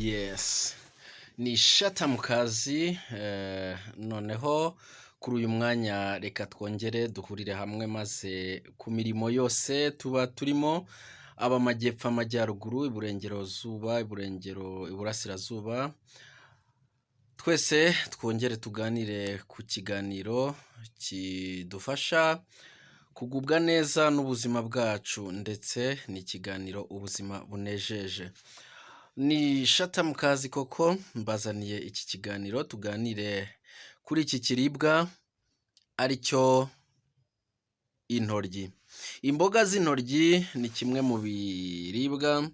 Yes, ni shata mu kazi noneho kuri uyu mwanya reka twongere duhurire hamwe maze ku mirimo yose tuba turimo aba amajyepfo, amajyaruguru, iburengerazuba, iburasirazuba, twese twongere tuganire ku kiganiro kidufasha kugubwa neza n'ubuzima bwacu ndetse n'ikiganiro ubuzima bunejeje. Ni shata mu kazi koko mbazaniye iki kiganiro tuganire kuri iki kiribwa aricyo intoryi. Imboga z'intoryi ni kimwe mu biribwa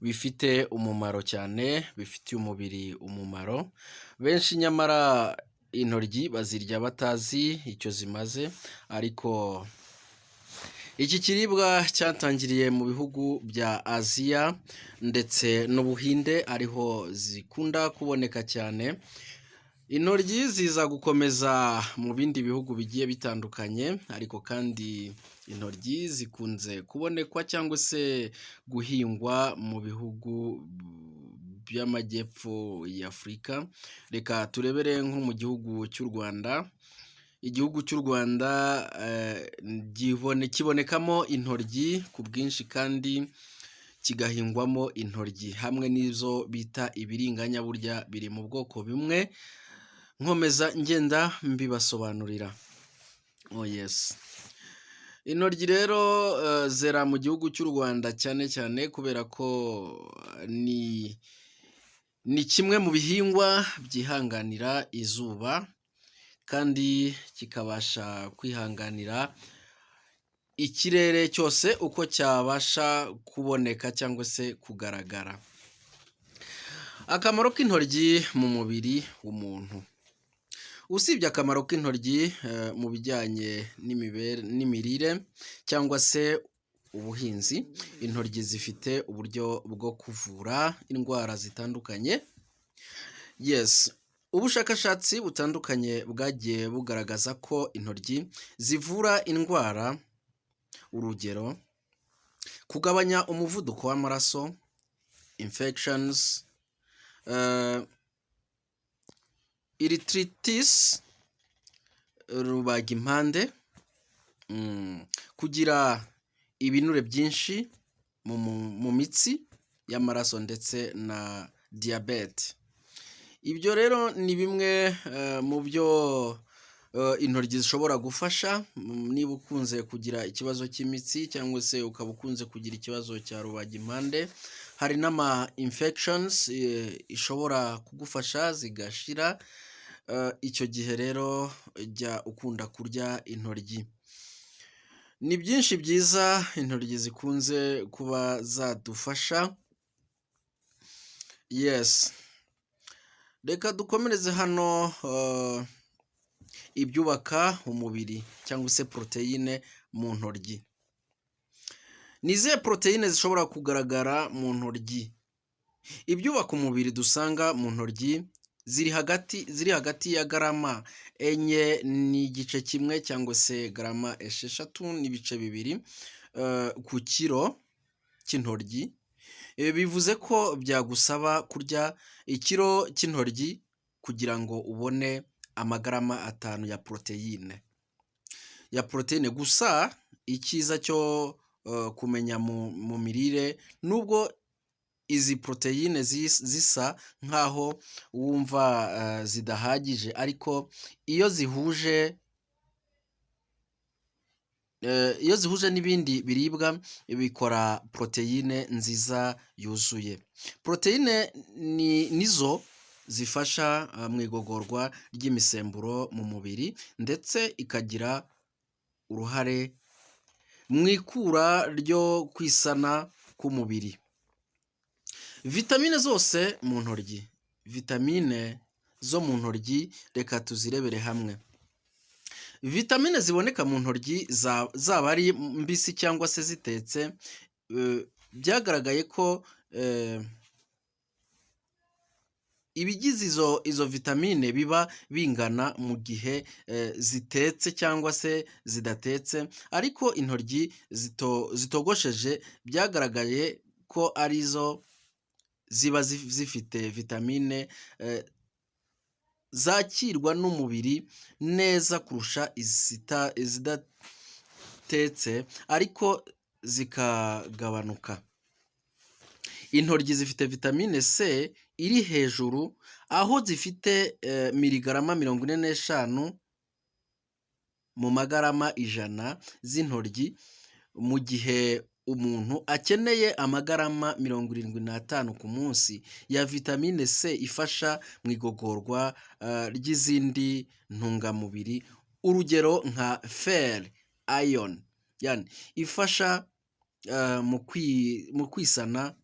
bifite umumaro cyane, bifitiye umubiri umumaro. Benshi nyamara intoryi bazirya batazi icyo zimaze, ariko iki kiribwa cyatangiriye mu bihugu bya Aziya ndetse n'Ubuhinde ariho zikunda kuboneka cyane. Intoryi ziza gukomeza mu bindi bihugu bigiye bitandukanye, ariko kandi intoryi zikunze kubonekwa cyangwa se guhingwa mu bihugu by'amajyepfo y'Afurika. Reka turebere nko mu gihugu cy'u Rwanda. Igihugu cy'u Rwanda kibonekamo intoryi ku bwinshi kandi kigahingwamo intoryi hamwe n'izo bita ibiringanya, burya biri mu bwoko bimwe nkomeza ngenda mbibasobanurira. Oh yes. Intoryi rero zera mu gihugu cy'u Rwanda cyane cyane kubera ko ni kimwe mu bihingwa byihanganira izuba kandi kikabasha kwihanganira ikirere cyose uko cyabasha kuboneka cyangwa se kugaragara. Akamaro k'intoryi mu mubiri w'umuntu. Usibye akamaro k'intoryi mu bijyanye n'imirire cyangwa se ubuhinzi, intoryi zifite uburyo bwo kuvura indwara zitandukanye. Yes. Ubushakashatsi butandukanye bwagiye bugaragaza ko intoryi zivura indwara, urugero kugabanya umuvuduko w'amaraso, infections, arthritis, rubagimpande, kugira ibinure byinshi mu mitsi y'amaraso ndetse na diyabete. Ibyo rero ni bimwe mu byo intoryi zishobora gufasha niba ukunze kugira ikibazo cy'imitsi cyangwa se ukaba ukunze kugira ikibazo cya rubagimpande. Hari n'ama infections ishobora kugufasha zigashira. Icyo gihe rero jya ukunda kurya intoryi. Ni byinshi byiza intoryi zikunze kuba zadufasha. Yes. Reka dukomereze hano ibyubaka umubiri cyangwa se poroteyine mu ntoryi. Ni izihe poroteyine zishobora kugaragara mu ntoryi? Ibyubaka umubiri dusanga mu ntoryi ziri hagati ya garama 4 n'igice kimwe cyangwa se garama 6 n'ibice 2 ku kiro cy'intoryi. Bivuze ko byagusaba kurya ikiro cy'intoryi kugira ngo ubone amagarama 5 ya poroteyine. Gusa icyiza cyo kumenya mu mirire, nubwo izi poroteyine zisa nkaho wumva zidahagije, ariko iyo zihuje n'ibindi biribwa bikora poroteyine nziza yuzuye. Poroteyine nizo zifasha mu igogorwa ry'imisemburo mu mubiri ndetse ikagira uruhare mu ikura ryo kwisana k'umubiri. Vitamine zose mu ntoryi. Vitamine zo mu ntoryi reka tuzirebere hamwe. Vitamine ziboneka mu ntoryi zaba ari mbisi cyangwa se zitetse, byagaragaye ko ibigize izo vitamine biba bingana mu gihe zitetse cyangwa se zidatetse, ariko intoryi zitogosheje byagaragaye ko arizo ziba zifite vitamine zakirwa n'umubiri neza kurusha izidatetse ariko zikagabanuka. Intoryi zifite vitamine C iri hejuru, aho zifite miligarama 45 mu magarama 100 z'intoryi, mu gihe umuntu akeneye amagarama 75 ku munsi ya vitamine C ifasha mu igogorwa ry'izindi ntungamubiri, urugero nka fer, iron, yani ifasha mu kwisana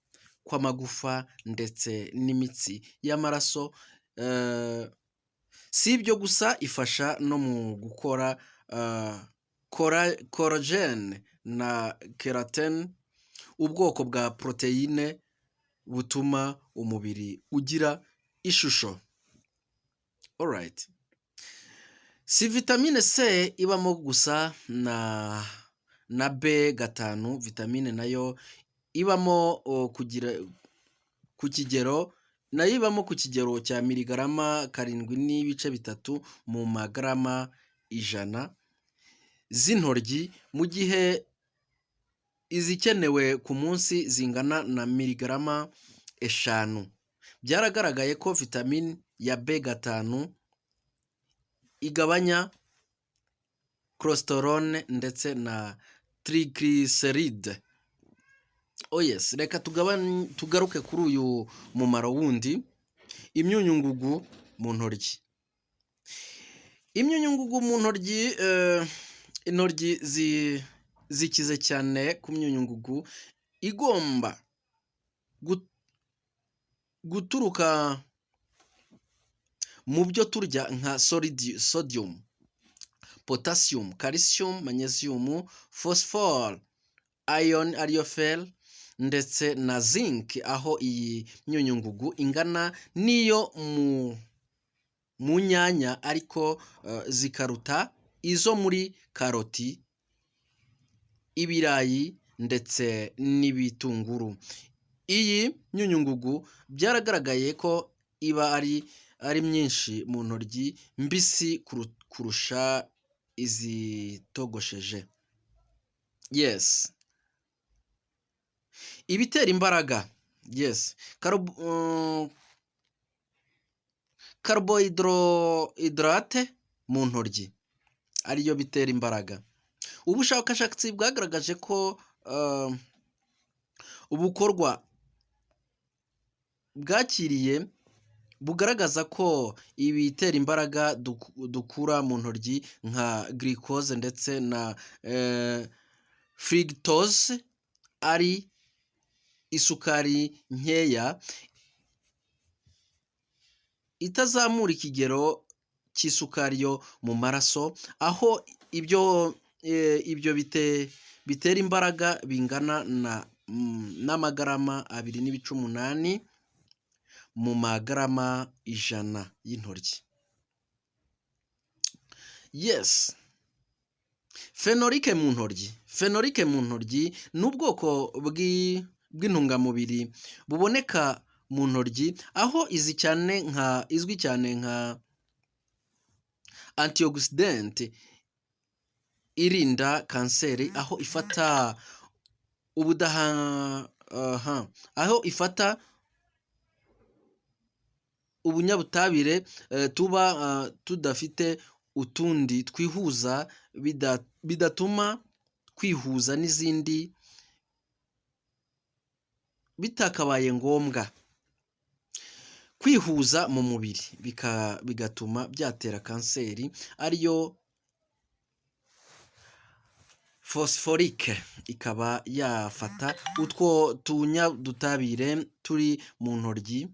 kw'amagufa ndetse n'imitsi y'amaraso. Si ibyo gusa, ifasha no mu gukora collagen na keratin, ubwoko bwa proteine butuma umubiri ugira ishusho. Alright. Si vitamine C ibamo gusa na B5, vitamine nayo ibamo ku kigero cya miligarama 7.3 mu magarama 100 z'intoryi, mu gihe izikenewe ku munsi zingana na miligarama 5. Byaragaragaye ko vitamine ya B5 igabanya cholesterol ndetse na triglyceride. Oh yes, reka tugaruke kuri uyu mumaro wundi, imyunyungugu mu ntoryi. Imyunyungugu mu ntoryi, intoryi zikize cyane ku myunyungugu igomba guturuka mu byo turya nka sodium, potassium, calcium, magnesium, phosphore, iron ariyo fer ndetse na zinc, aho iyi myunyungugu ingana n'iyo mu nyanya ariko zikaruta izo muri karoti, ibirayi ndetse n'ibitunguru. Iyi myunyungugu byaragaragaye ko iba ari myinshi mu ntoryi mbisi kurusha izitogosheje. Yes. Ibitera imbaraga. Yes. Carbohydrate mu ntoryi ariyo bitera imbaraga. Ubushakashatsi bwagaragaje ko ubukorwa bwakiriye bugaragaza ko ibitera imbaraga dukura mu ntoryi nka glucose ndetse na fructose ari isukari nkeya itazamura ikigero cy'isukari yo mu maraso, aho ibyo bitera imbaraga bingana n'amagarama 2.8 mu magarama 100 y'intoryi. Yes. Phenolique mu ntoryi. Phenolique mu ntoryi ni ubwoko bw'intungamubiri buboneka mu ntoryi, aho izwi cyane nka antioxidant irinda kanseri, aho ifata ubunyabutabire tuba tudafite utundi twihuza, bidatuma kwihuza n'izindi bitakabaye ngombwa kwihuza mu mubiri, bigatuma byatera kanseri, ariyo phosphorique ikaba yafata utwo tunyabutabire turi mu ntoryi.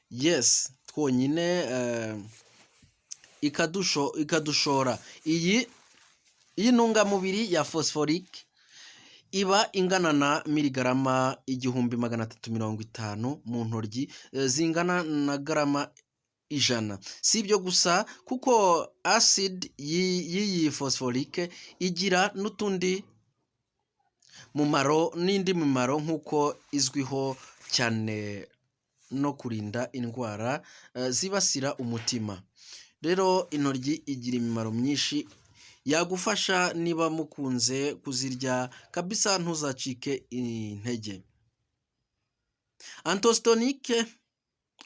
Yes, twonyine ikadushora. Iyi ntungamubiri ya phosphorique iba ingana na miligarama 1350 mu ntoryi zingana na garama 100. Si ibyo gusa, kuko acid y'iyi phosphorique igira n'utundi n'indi mimaro nk'uko izwiho cyane no kurinda indwara zibasira umutima. Rero intoryi igira imimaro myinshi yagufasha niba mukunze kuzirya kabisa ntuzacike intege.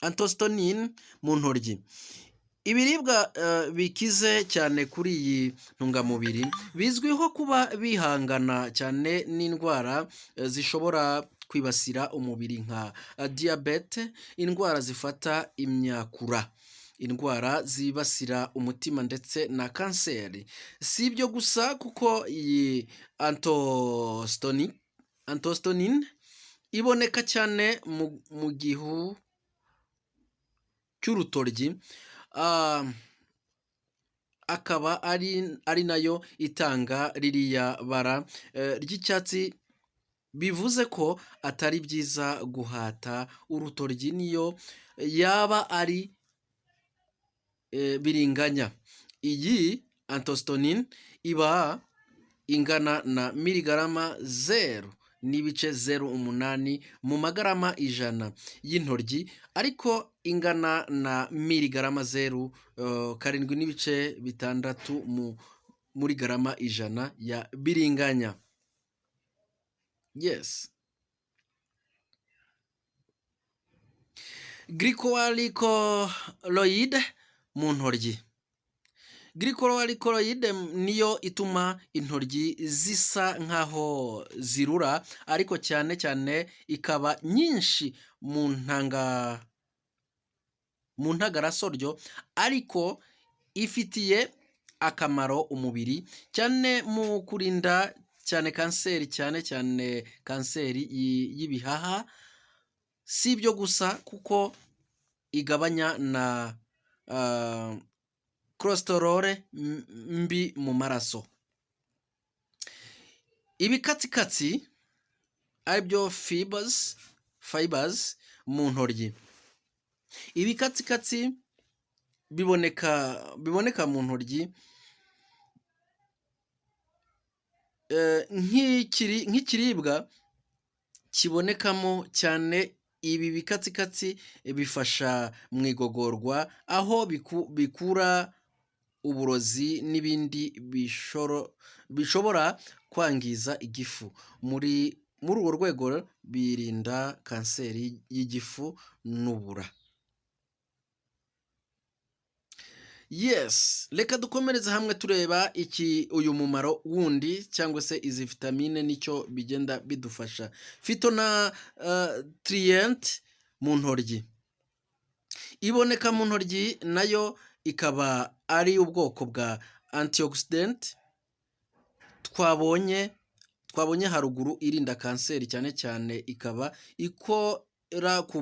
Antostonine mu ntoryi. Ibiribwa bikize cyane kuri iyi ntungamubiri bizwiho kuba bihangana cyane n'indwara zishobora kwibasira umubiri nka diyabete, indwara zifata imyakura, indwara zibasira umutima ndetse na kanseri. Si ibyo gusa kuko iyi antostonine iboneka cyane mu gihu cy'urutoryi, akaba ari nayo itanga ririya bara ry'icyatsi, bivuze ko atari byiza guhata urutoryi niyo yaba ari biringanya. Iyi antostonine iba ingana na miligarama 0.08 mu magarama 100 y'intoryi, ariko ingana na miligarama 7.6 muri garama 100 ya biringanya. Yes. Glycolicolloid mu ntoryi. Glycolicolloid niyo ituma intoryi zisa nkaho zirura, ariko cyane cyane ikaba nyinshi mu ntagarasoryo, ariko ifitiye akamaro umubiri cyane mu kurinda cyane kanseri, cyane kanseri y'ibihaha. Si ibyo gusa kuko igabanya na cholesterol mbi mu maraso. Ibikatsikatsi aribyo fibers mu ntoryi. Ibikatsikatsi biboneka mu ntoryi nk'ikiribwa kibonekamo cyane. Ibi bikatsikatsi bifasha mu igogorwa, aho bikura uburozi n'ibindi bishobora kwangiza igifu. Muri urwo rwego birinda kanseri y'igifu n'ubura. Yes, reka dukomereze hamwe tureba uyu mumaro wundi cyangwa se izi vitamine nicyo bigenda bidufasha. Phytonutrient mu ntoryi. Iboneka mu ntoryi nayo ikaba ari ubwoko bwa antioxidant twabonye haruguru, irinda kanseri cyane cyane, ikaba ikora ku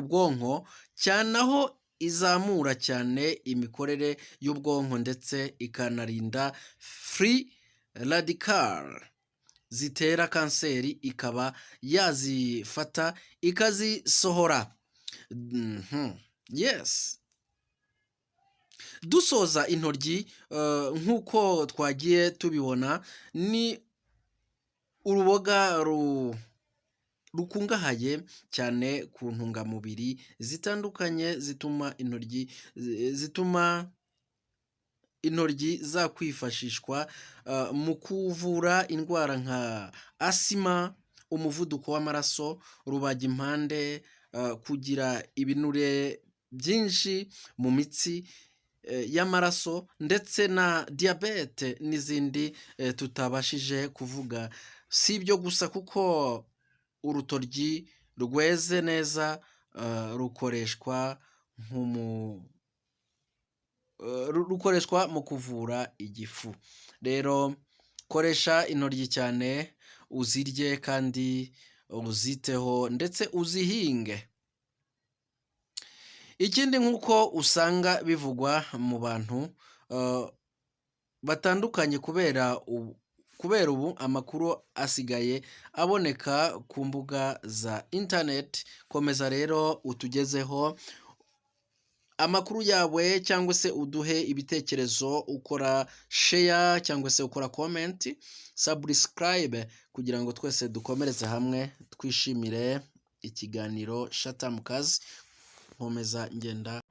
bwonko cyane, aho izamura cyane imikorere y'ubwonko ndetse ikanarinda free radical zitera kanseri, ikaba yazifata ikazisohora. Yes. Dusoza intoryi, nk'uko twagiye tubibona, ni uruboga rukungahaye cyane ku ntungamubiri zitandukanye zituma intoryi zakwifashishwa mu kuvura indwara nka asima, umuvuduko w'amaraso, rubagimpande, kugira ibinure byinshi mu mitsi y'amaraso, ndetse na diyabete n'izindi tutabashije kuvuga. Si ibyo gusa kuko urutoryi rweze neza rukoreshwa mu kuvura igifu. Rero koresha intoryi cyane, uzirye kandi uziteho ndetse uzihinge. Ikindi, nk'uko usanga bivugwa mu bantu batandukanye, kubera ubu amakuru asigaye aboneka ku mbuga za internet. Komeza rero utugezeho amakuru yawe, cyangwa se uduhe ibitekerezo, ukora share cyangwa se ukora comment, subscribe, kugira ngo twese dukomereze hamwe twishimire ikiganiro shatamukazi nkomeza ngenda